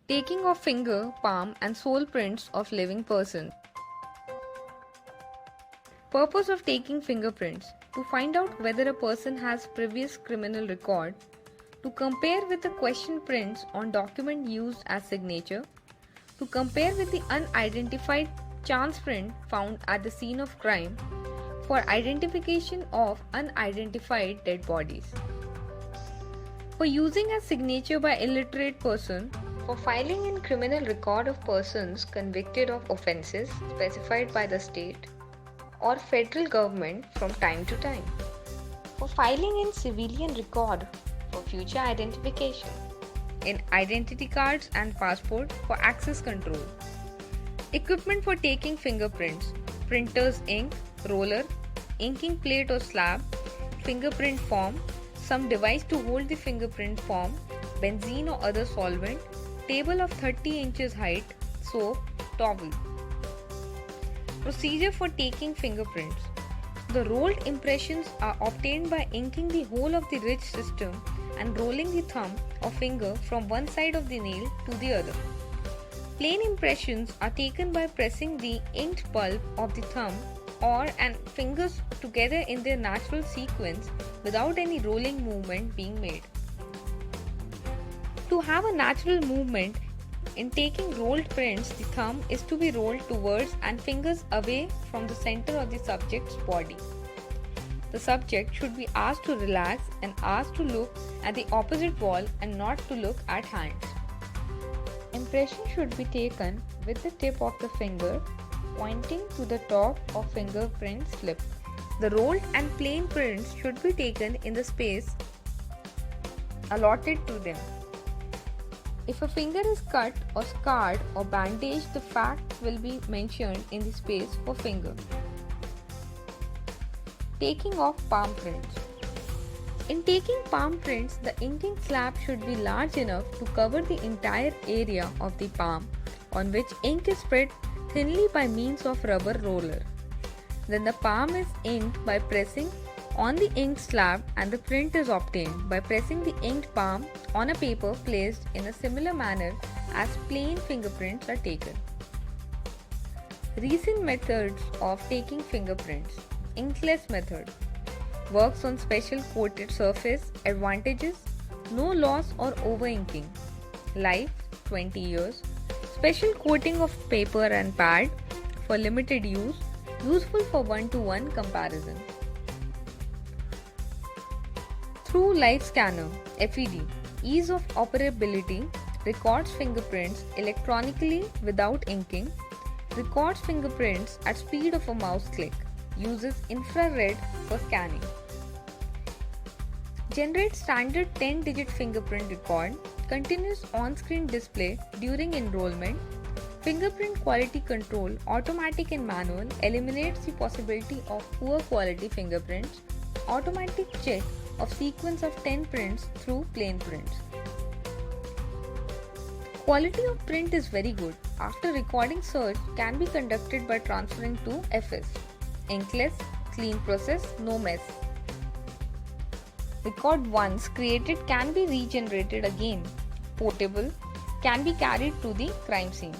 Taking of finger, palm and sole prints of living persons. Purpose of taking fingerprints: to find out whether a person has previous criminal record, to compare with the question prints on document used as signature, to compare with the unidentified chance print found at the scene of crime, for identification of unidentified dead bodies, for using as signature by illiterate person, for filing in criminal record of persons convicted of offences specified by the state or federal government from time to time, for filing in civilian record for future identification, in identity cards and passport for access control. Equipment for taking fingerprints: printer's ink, roller, inking plate or slab, fingerprint form, some device to hold the fingerprint form, benzene or other solvent, table of 30 inches height, soap, towel. Procedure for taking fingerprints: the rolled impressions are obtained by inking the whole of the ridge system and rolling the thumb or finger from one side of the nail to the other. Plain impressions are taken by pressing the inked pulp of the thumb or and fingers together in their natural sequence without any rolling movement being made. To have a natural movement in taking rolled prints, the thumb is to be rolled towards and fingers away from the center of the subject's body. The subject should be asked to relax and asked to look at the opposite wall and not to look at hands. Impression should be taken with the tip of the finger pointing to the top of fingerprint slip. The rolled and plain prints should be taken in the space allotted to them. If a finger is cut or scarred or bandaged, the fact will be mentioned in the space for finger. Taking of palm prints. In taking palm prints, the inking slab should be large enough to cover the entire area of the palm on which ink is spread thinly by means of rubber roller. Then the palm is inked by pressing on the inked slab and the print is obtained by pressing the inked palm on a paper placed in a similar manner as plain fingerprints are taken. Recent methods of taking fingerprints. Inkless method works on special coated surface. Advantages: no loss or over inking. Life 20 years. Special coating of paper and pad for limited use. Useful for one-to-one comparison. Through Life Scanner (FED), ease of operability, records fingerprints electronically without inking, records fingerprints at speed of a mouse click, uses infrared for scanning. Generates standard 10-digit fingerprint record, continuous on-screen display during enrollment, fingerprint quality control, automatic and manual, eliminates the possibility of poor quality fingerprints, automatic check of sequence of 10 prints through plain prints. Quality of print is very good. After recording search can be conducted by transferring to FS. Inkless, clean process, no mess. Record once created can be regenerated again. Portable, can be carried to the crime scene.